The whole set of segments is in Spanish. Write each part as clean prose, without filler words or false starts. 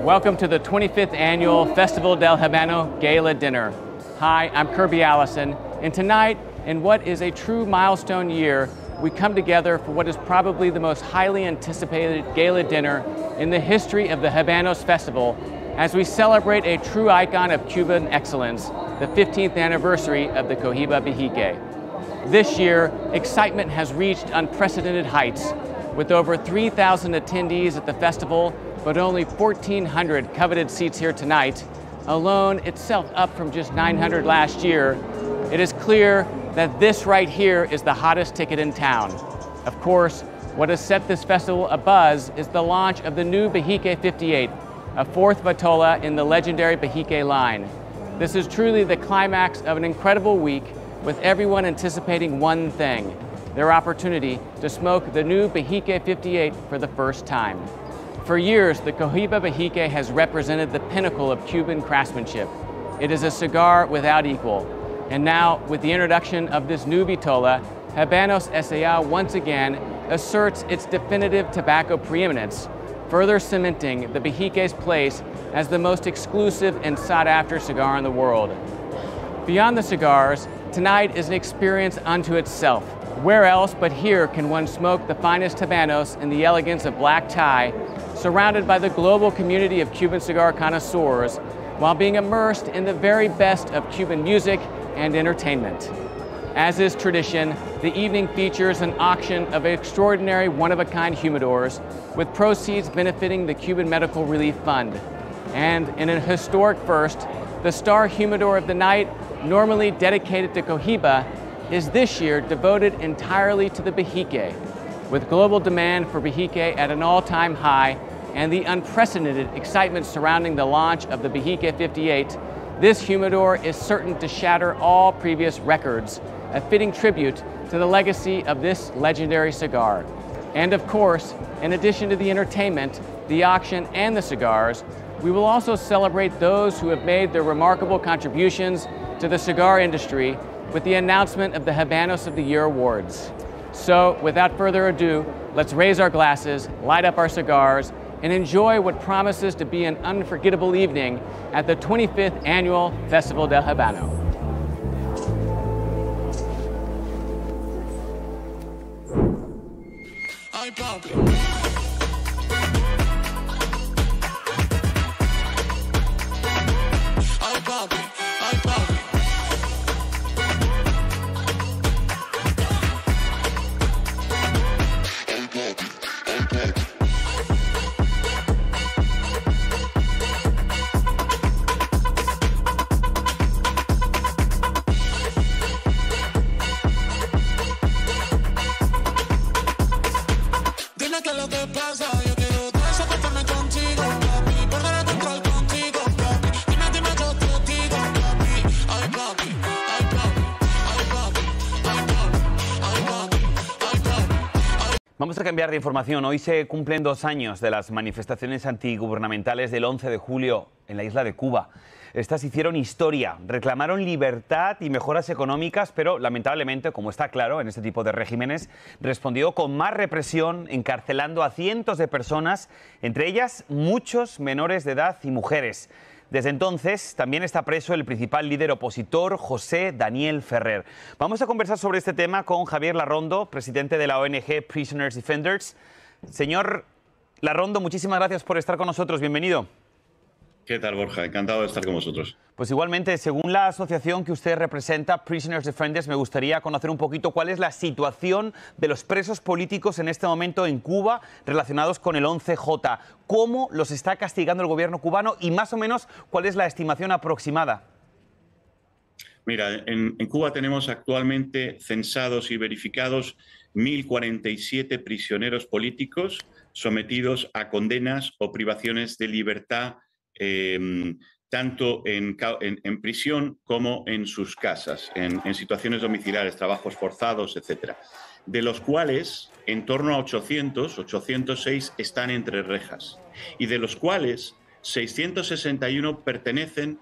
Welcome to the 25th Annual Festival del Habano Gala Dinner. Hi, I'm Kirby Allison, and tonight, in what is a true milestone year, we come together for what is probably the most highly anticipated gala dinner in the history of the Habanos Festival, as we celebrate a true icon of Cuban excellence, the 15th anniversary of the Cohiba Bejique. This year, excitement has reached unprecedented heights, with over 3,000 attendees at the festival, but only 1,400 coveted seats here tonight, alone itself up from just 900 last year. It is clear that this right here is the hottest ticket in town. Of course, what has set this festival abuzz is the launch of the new Bejique 58, a fourth vitola in the legendary Bejique line. This is truly the climax of an incredible week, with everyone anticipating one thing: their opportunity to smoke the new Bejique 58 for the first time. For years, the Cohiba Bejique has represented the pinnacle of Cuban craftsmanship. It is a cigar without equal. And now, with the introduction of this new vitola, Habanos S.A. once again asserts its definitive tobacco preeminence, further cementing the Bejique's place as the most exclusive and sought-after cigar in the world. Beyond the cigars, tonight is an experience unto itself. Where else but here can one smoke the finest Habanos in the elegance of black tie, surrounded by the global community of Cuban cigar connoisseurs, while being immersed in the very best of Cuban music and entertainment. As is tradition, the evening features an auction of extraordinary one-of-a-kind humidors, with proceeds benefiting the Cuban Medical Relief Fund. And in a historic first, the star humidor of the night, normally dedicated to Cohiba, is this year devoted entirely to the Bejique. With global demand for Bejique at an all-time high and the unprecedented excitement surrounding the launch of the Bejique 58, this humidor is certain to shatter all previous records, a fitting tribute to the legacy of this legendary cigar. And of course, in addition to the entertainment, the auction, and the cigars, we will also celebrate those who have made their remarkable contributions to the cigar industry with the announcement of the Habanos of the Year awards. So, without further ado, let's raise our glasses, light up our cigars, and enjoy what promises to be an unforgettable evening at the 25th Annual Festival del Habano. Ay, papi. Vamos a cambiar de información. Hoy se cumplen 2 años de las manifestaciones antigubernamentales del 11 de julio en la isla de Cuba. Estas hicieron historia, reclamaron libertad y mejoras económicas, pero lamentablemente, como está claro en este tipo de regímenes, respondió con más represión, encarcelando a cientos de personas, entre ellas muchos menores de edad y mujeres. Desde entonces también está preso el principal líder opositor, José Daniel Ferrer. Vamos a conversar sobre este tema con Javier Larrondo, presidente de la ONG Prisoners Defenders. Señor Larrondo, muchísimas gracias por estar con nosotros. Bienvenido. ¿Qué tal, Borja? Encantado de estar con vosotros. Pues igualmente, según la asociación que usted representa, Prisoners Defenders, me gustaría conocer un poquito cuál es la situación de los presos políticos en este momento en Cuba relacionados con el 11J. ¿Cómo los está castigando el gobierno cubano y más o menos cuál es la estimación aproximada? Mira, en Cuba tenemos actualmente censados y verificados 1.047 prisioneros políticos sometidos a condenas o privaciones de libertad, tanto en prisión como en sus casas, en situaciones domiciliares, trabajos forzados, etc. De los cuales en torno a 806 están entre rejas y de los cuales 661 pertenecen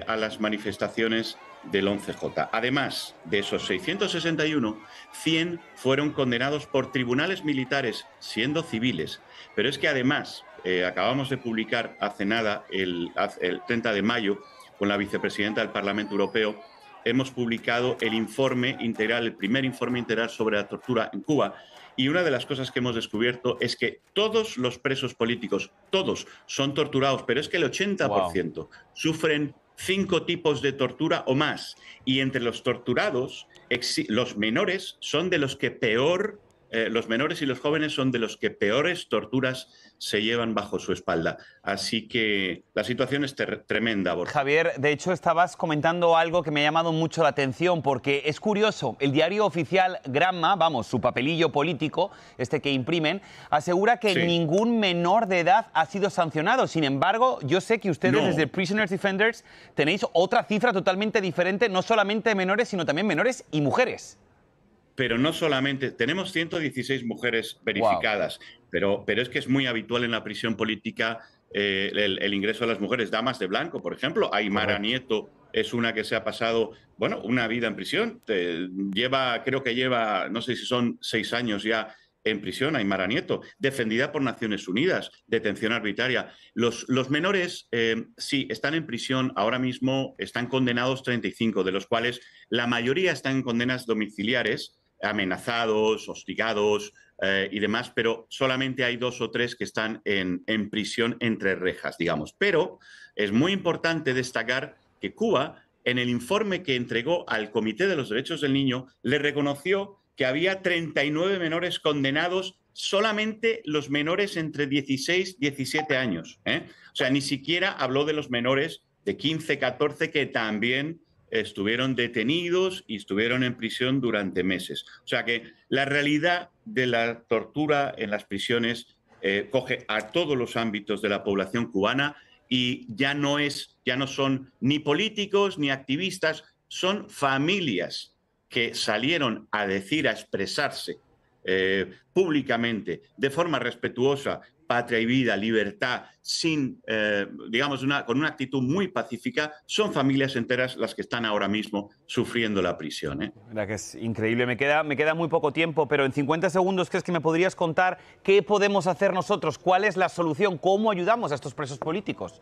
a las manifestaciones del 11J. Además de esos 661, 100 fueron condenados por tribunales militares, siendo civiles. Pero es que además acabamos de publicar hace nada, el 30 de mayo, con la vicepresidenta del Parlamento Europeo, hemos publicado el informe integral, el primer informe integral sobre la tortura en Cuba. Y una de las cosas que hemos descubierto es que todos los presos políticos, todos, son torturados, pero es que el 80% sufren 5 tipos de tortura o más. Y entre los torturados, los menores son de los que peor, los menores y los jóvenes son de los que peores torturas se llevan bajo su espalda. Así que la situación es tremenda, Borja. Javier, de hecho estabas comentando algo que me ha llamado mucho la atención, porque es curioso, el diario oficial Granma, vamos, su papelillo político, este que imprimen, asegura que ningún menor de edad ha sido sancionado. Sin embargo, yo sé que ustedes desde Prisoners Defenders tenéis otra cifra totalmente diferente, no solamente de menores, sino también menores y mujeres. Pero no solamente, tenemos 116 mujeres verificadas, pero es que es muy habitual en la prisión política el ingreso de las mujeres. Damas de blanco, por ejemplo. Aymara Nieto es una que se ha pasado, bueno, una vida en prisión. Creo que lleva, no sé si son 6 años ya en prisión, Aymara Nieto, defendida por Naciones Unidas, detención arbitraria. Los menores, sí, están en prisión, ahora mismo están condenados 35, de los cuales la mayoría están en condenas domiciliares, amenazados, hostigados y demás, pero solamente hay 2 o 3 que están en prisión entre rejas, digamos. Pero es muy importante destacar que Cuba, en el informe que entregó al Comité de los Derechos del Niño, le reconoció que había 39 menores condenados, solamente los menores entre 16 y 17 años. O sea, ni siquiera habló de los menores de 15, 14 que también estuvieron detenidos y estuvieron en prisión durante meses. O sea que la realidad de la tortura en las prisiones coge a todos los ámbitos de la población cubana y ya no son ni políticos ni activistas, son familias que salieron a decir, a expresarse públicamente, de forma respetuosa, patria y vida, libertad, sin, digamos, con una actitud muy pacífica, son familias enteras las que están ahora mismo sufriendo la prisión. Mira que es increíble. Me queda muy poco tiempo, pero en 50 segundos, ¿crees que me podrías contar qué podemos hacer nosotros? ¿Cuál es la solución? ¿Cómo ayudamos a estos presos políticos?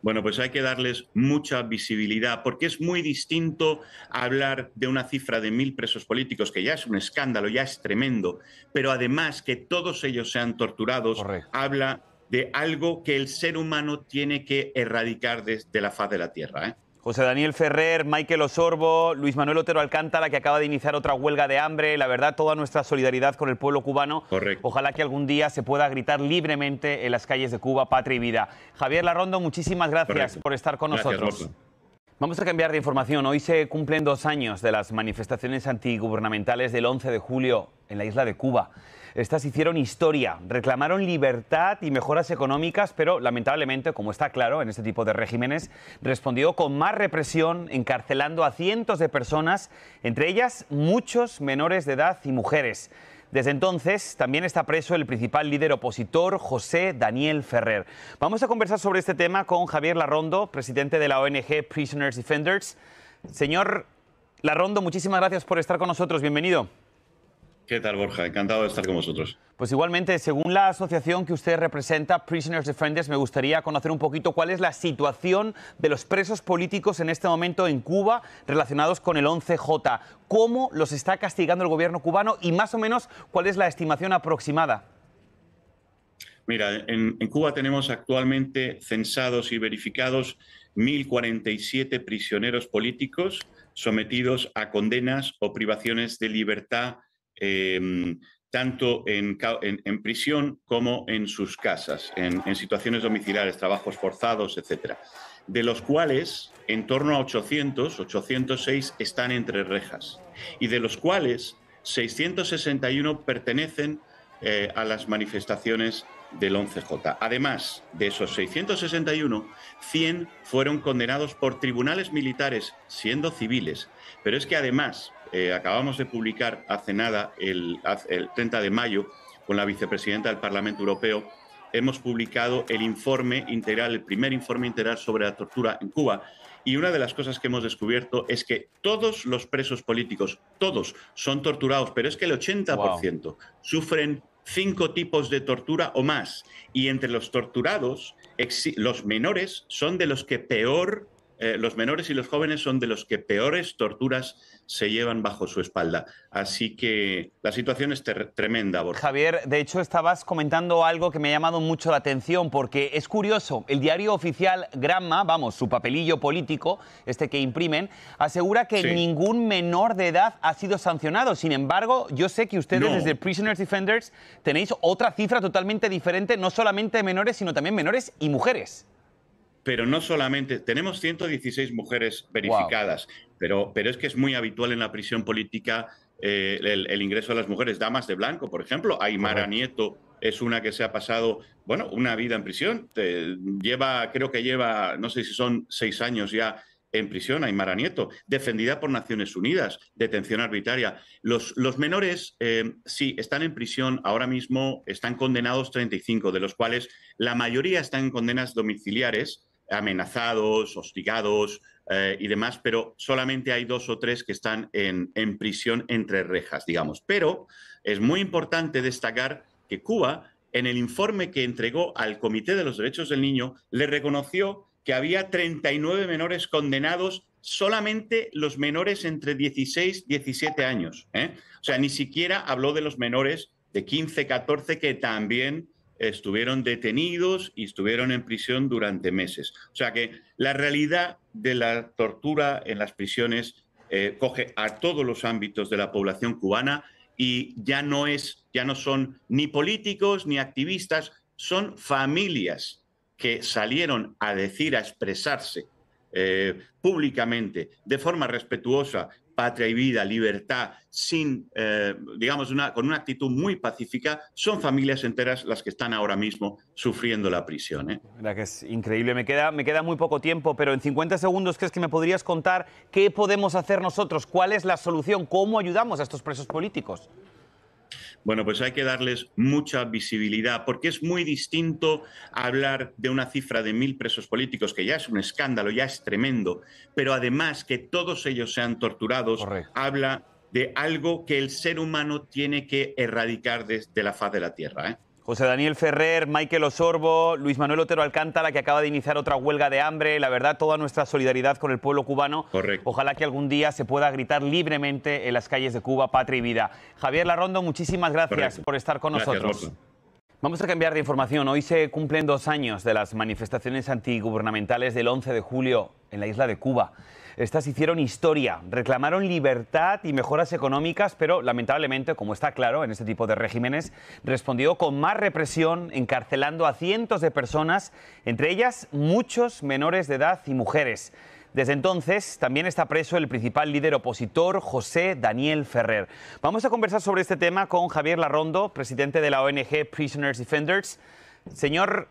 Bueno, pues hay que darles mucha visibilidad, porque es muy distinto hablar de una cifra de 1000 presos políticos, que ya es un escándalo, ya es tremendo, pero además que todos ellos sean torturados, habla de algo que el ser humano tiene que erradicar de la faz de la tierra. José Daniel Ferrer, Michael Osorbo, Luis Manuel Otero Alcántara, que acaba de iniciar otra huelga de hambre. La verdad, toda nuestra solidaridad con el pueblo cubano. Correcto. Ojalá que algún día se pueda gritar libremente en las calles de Cuba, patria y vida. Javier Larrondo, muchísimas gracias por estar con nosotros. Borja. Vamos a cambiar de información. Hoy se cumplen 2 años de las manifestaciones antigubernamentales del 11 de julio en la isla de Cuba. Estas hicieron historia, reclamaron libertad y mejoras económicas, pero lamentablemente, como está claro en este tipo de regímenes, respondió con más represión, encarcelando a cientos de personas, entre ellas muchos menores de edad y mujeres. Desde entonces también está preso el principal líder opositor, José Daniel Ferrer. Vamos a conversar sobre este tema con Javier Larrondo, presidente de la ONG Prisoners Defenders. Señor Larrondo, muchísimas gracias por estar con nosotros. Bienvenido. ¿Qué tal, Borja? Encantado de estar con vosotros. Pues igualmente, según la asociación que usted representa, Prisoners Defenders, me gustaría conocer un poquito cuál es la situación de los presos políticos en este momento en Cuba relacionados con el 11J. ¿Cómo los está castigando el gobierno cubano y más o menos cuál es la estimación aproximada? Mira, en Cuba tenemos actualmente censados y verificados 1047 prisioneros políticos sometidos a condenas o privaciones de libertad, tanto en prisión como en sus casas, en situaciones domiciliares, trabajos forzados, etc. De los cuales en torno a 806 están entre rejas y de los cuales 661 pertenecen a las manifestaciones del 11J. Además de esos 661, 100 fueron condenados por tribunales militares, siendo civiles. Pero es que además, acabamos de publicar hace nada, el 30 de mayo, con la vicepresidenta del Parlamento Europeo, hemos publicado el informe integral, el primer informe integral sobre la tortura en Cuba. Y una de las cosas que hemos descubierto es que todos los presos políticos, todos, son torturados, pero es que el 80% sufren 5 tipos de tortura o más. Y entre los torturados, los menores son de los que peor, los menores y los jóvenes son de los que peores torturas se llevan bajo su espalda. Así que la situación es tremenda, Borja. Javier, de hecho estabas comentando algo que me ha llamado mucho la atención, porque es curioso, el diario oficial Gramma, vamos, su papelillo político, este que imprimen, asegura que ningún menor de edad ha sido sancionado. Sin embargo, yo sé que ustedes desde Prisoners Defenders tenéis otra cifra totalmente diferente, no solamente menores, sino también menores y mujeres. Pero no solamente, tenemos 116 mujeres verificadas, pero es que es muy habitual en la prisión política el ingreso de las mujeres. Damas de blanco, por ejemplo. Aymara Nieto es una que se ha pasado, bueno, una vida en prisión. Creo que lleva, no sé si son 6 años ya en prisión, Aymara Nieto, defendida por Naciones Unidas, detención arbitraria. Los menores, sí, están en prisión ahora mismo, están condenados 35, de los cuales la mayoría están en condenas domiciliares, amenazados, hostigados y demás, pero solamente hay 2 o 3 que están en prisión entre rejas, digamos. Pero es muy importante destacar que Cuba, en el informe que entregó al Comité de los Derechos del Niño, le reconoció que había 39 menores condenados, solamente los menores entre 16 y 17 años. O sea, ni siquiera habló de los menores de 15, 14 que también estuvieron detenidos y estuvieron en prisión durante meses. O sea que la realidad de la tortura en las prisiones coge a todos los ámbitos de la población cubana y ya no son ni políticos ni activistas, son familias que salieron a decir, a expresarse públicamente, de forma respetuosa, patria y vida, libertad, sin, con una actitud muy pacífica, son familias enteras las que están ahora mismo sufriendo la prisión. Verdad que es increíble. Me queda muy poco tiempo, pero en 50 segundos, ¿crees que me podrías contar qué podemos hacer nosotros? ¿Cuál es la solución? ¿Cómo ayudamos a estos presos políticos? Bueno, pues hay que darles mucha visibilidad, porque es muy distinto hablar de una cifra de 1000 presos políticos, que ya es un escándalo, ya es tremendo, pero además que todos ellos sean torturados, habla de algo que el ser humano tiene que erradicar de la faz de la tierra. José Daniel Ferrer, Michael Osorbo, Luis Manuel Otero Alcántara, que acaba de iniciar otra huelga de hambre. La verdad, toda nuestra solidaridad con el pueblo cubano. Correcto. Ojalá que algún día se pueda gritar libremente en las calles de Cuba, patria y vida. Javier Larrondo, muchísimas gracias por estar con nosotros. Vamos a cambiar de información. Hoy se cumplen 2 años de las manifestaciones antigubernamentales del 11 de julio en la isla de Cuba. Estas hicieron historia, reclamaron libertad y mejoras económicas, pero lamentablemente, como está claro en este tipo de regímenes, respondió con más represión, encarcelando a cientos de personas, entre ellas muchos menores de edad y mujeres. Desde entonces también está preso el principal líder opositor, José Daniel Ferrer. Vamos a conversar sobre este tema con Javier Larrondo, presidente de la ONG Prisoners Defenders. Señor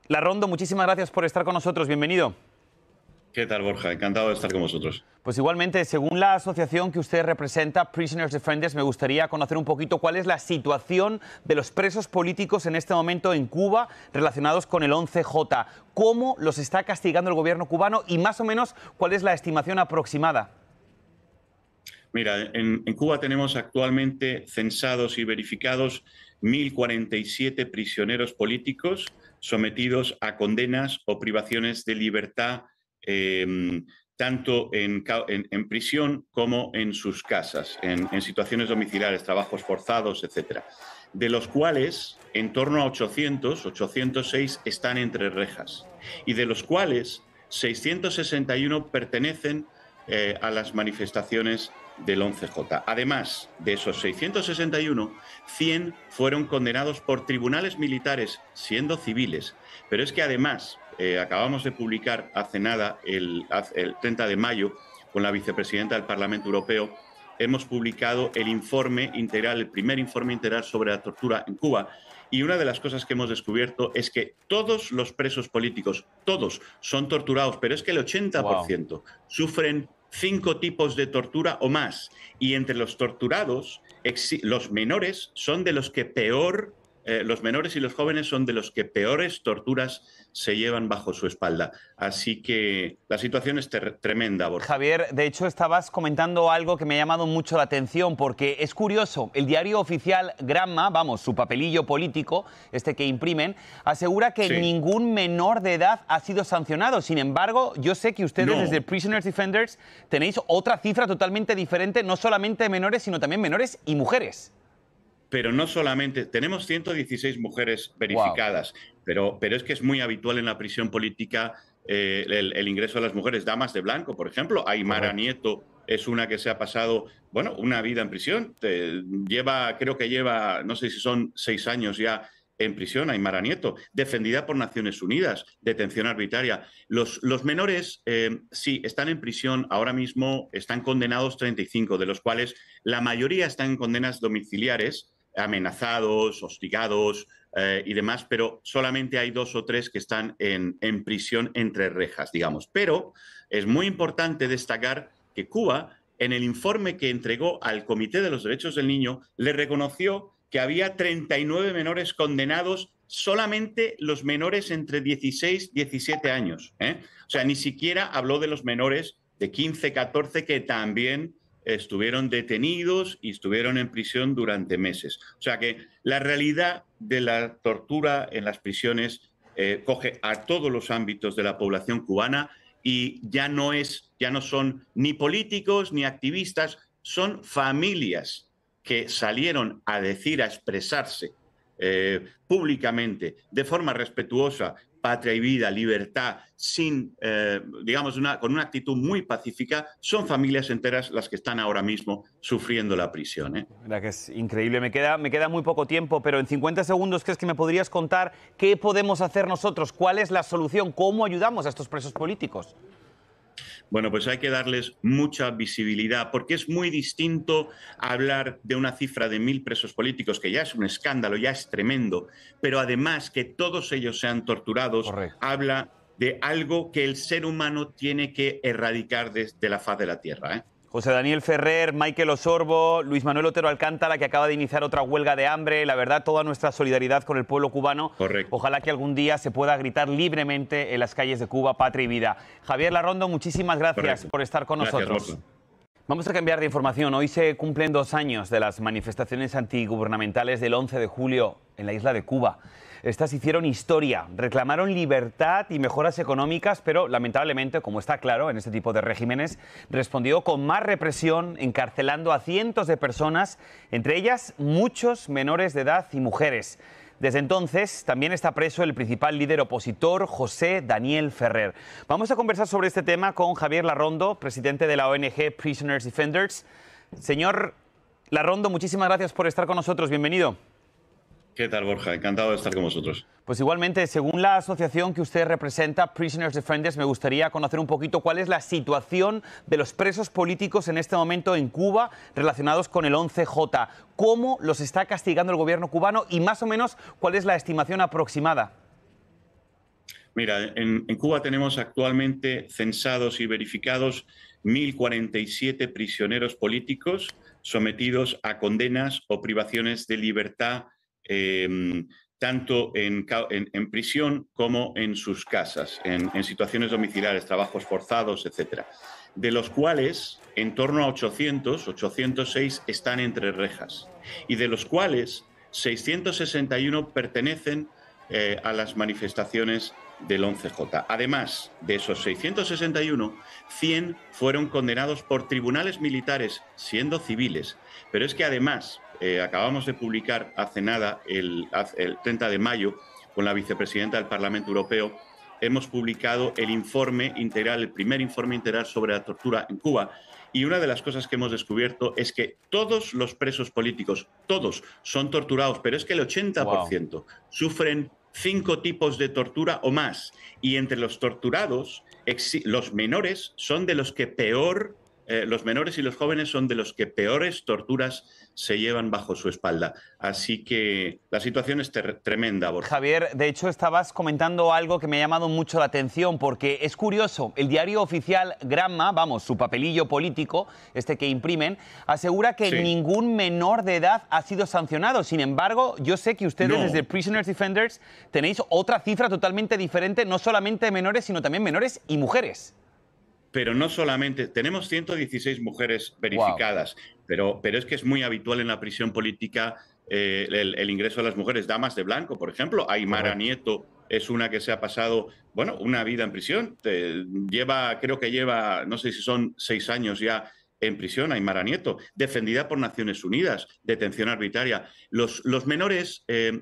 Larrondo, muchísimas gracias por estar con nosotros. Bienvenido. ¿Qué tal, Borja? Encantado de estar con vosotros. Pues igualmente, según la asociación que usted representa, Prisoners Defenders, me gustaría conocer un poquito cuál es la situación de los presos políticos en este momento en Cuba relacionados con el 11J. ¿Cómo los está castigando el gobierno cubano y más o menos cuál es la estimación aproximada? Mira, en Cuba tenemos actualmente censados y verificados 1047 prisioneros políticos sometidos a condenas o privaciones de libertad, tanto en prisión como en sus casas, en situaciones domiciliares, trabajos forzados, etc. De los cuales en torno a 806 están entre rejas y de los cuales 661 pertenecen a las manifestaciones del 11J. Además de esos 661, 100 fueron condenados por tribunales militares, siendo civiles. Pero es que además, acabamos de publicar hace nada, el 30 de mayo, con la vicepresidenta del Parlamento Europeo, hemos publicado el informe integral, el primer informe integral sobre la tortura en Cuba. Y una de las cosas que hemos descubierto es que todos los presos políticos, todos, son torturados, pero es que el 80% sufren 5 tipos de tortura o más. Y entre los torturados, los menores son de los que peor, los menores y los jóvenes son de los que peores torturas se llevan bajo su espalda. Así que la situación es tremenda, Borja. Javier, de hecho estabas comentando algo que me ha llamado mucho la atención, porque es curioso, el diario oficial Gramma, vamos, su papelillo político, este que imprimen, asegura que ningún menor de edad ha sido sancionado. Sin embargo, yo sé que ustedes desde Prisoners Defenders tenéis otra cifra totalmente diferente, no solamente de menores, sino también menores y mujeres. Pero no solamente, tenemos 116 mujeres verificadas, pero es que es muy habitual en la prisión política el ingreso de las mujeres. Damas de blanco, por ejemplo. Aymara Nieto es una que se ha pasado, bueno, una vida en prisión. Creo que lleva, no sé si son 6 años ya en prisión, Aymara Nieto, defendida por Naciones Unidas, detención arbitraria. Los menores, sí, están en prisión ahora mismo, están condenados 35, de los cuales la mayoría están en condenas domiciliares, amenazados, hostigados y demás, pero solamente hay 2 o 3 que están en prisión entre rejas, digamos. Pero es muy importante destacar que Cuba, en el informe que entregó al Comité de los Derechos del Niño, le reconoció que había 39 menores condenados, solamente los menores entre 16 y 17 años. O sea, ni siquiera habló de los menores de 15, 14 que también estuvieron detenidos y estuvieron en prisión durante meses. O sea que la realidad de la tortura en las prisiones coge a todos los ámbitos de la población cubana y ya no son ni políticos ni activistas, son familias que salieron a decir, a expresarse públicamente, de forma respetuosa, patria y vida, libertad, sin, digamos, con una actitud muy pacífica, son familias enteras las que están ahora mismo sufriendo la prisión. Verdad que es increíble. Me queda muy poco tiempo, pero en 50 segundos, ¿crees que me podrías contar qué podemos hacer nosotros? ¿Cuál es la solución? ¿Cómo ayudamos a estos presos políticos? Bueno, pues hay que darles mucha visibilidad, porque es muy distinto hablar de una cifra de 1000 presos políticos, que ya es un escándalo, ya es tremendo, pero además que todos ellos sean torturados, habla de algo que el ser humano tiene que erradicar de la faz de la tierra. José Daniel Ferrer, Michael Osorbo, Luis Manuel Otero Alcántara, que acaba de iniciar otra huelga de hambre. La verdad, toda nuestra solidaridad con el pueblo cubano. Correcto. Ojalá que algún día se pueda gritar libremente en las calles de Cuba, patria y vida. Javier Larrondo, muchísimas gracias por estar con nosotros. Borja. Vamos a cambiar de información. Hoy se cumplen 2 años de las manifestaciones antigubernamentales del 11 de julio en la isla de Cuba. Estas hicieron historia, reclamaron libertad y mejoras económicas, pero lamentablemente, como está claro en este tipo de regímenes, respondió con más represión, encarcelando a cientos de personas, entre ellas muchos menores de edad y mujeres. Desde entonces también está preso el principal líder opositor, José Daniel Ferrer. Vamos a conversar sobre este tema con Javier Larrondo, presidente de la ONG Prisoners Defenders. Señor Larrondo, muchísimas gracias por estar con nosotros. Bienvenido. ¿Qué tal, Borja? Encantado de estar con vosotros. Pues igualmente, según la asociación que usted representa, Prisoners Defenders, me gustaría conocer un poquito cuál es la situación de los presos políticos en este momento en Cuba relacionados con el 11J. ¿Cómo los está castigando el gobierno cubano y más o menos cuál es la estimación aproximada? Mira, en Cuba tenemos actualmente censados y verificados 1047 prisioneros políticos sometidos a condenas o privaciones de libertad, tanto en prisión como en sus casas, en situaciones domiciliares, trabajos forzados, etc. De los cuales en torno a 806 están entre rejas y de los cuales 661 pertenecen a las manifestaciones del 11J. Además de esos 661, 100 fueron condenados por tribunales militares, siendo civiles. Pero es que además, acabamos de publicar hace nada, el 30 de mayo, con la vicepresidenta del Parlamento Europeo, hemos publicado el informe integral, el primer informe integral sobre la tortura en Cuba. Y una de las cosas que hemos descubierto es que todos los presos políticos, todos, son torturados, pero es que el 80% sufren 5 tipos de tortura o más. Y entre los torturados, los menores son de los que peor los menores y los jóvenes son de los que peores torturas se llevan bajo su espalda. Así que la situación es tremenda, Borja. Javier, de hecho estabas comentando algo que me ha llamado mucho la atención, porque es curioso, el diario oficial Gramma, vamos, su papelillo político, este que imprimen, asegura que Sí. ningún menor de edad ha sido sancionado. Sin embargo, yo sé que ustedes No. desde Prisoners Defenders tenéis otra cifra totalmente diferente, no solamente menores, sino también menores y mujeres. Pero no solamente, tenemos 116 mujeres verificadas, pero es que es muy habitual en la prisión política el ingreso de las mujeres. Damas de blanco, por ejemplo. Aymara Nieto es una que se ha pasado, bueno, una vida en prisión. Creo que lleva, no sé si son 6 años ya en prisión, Aymara Nieto, defendida por Naciones Unidas, detención arbitraria. Los menores, sí,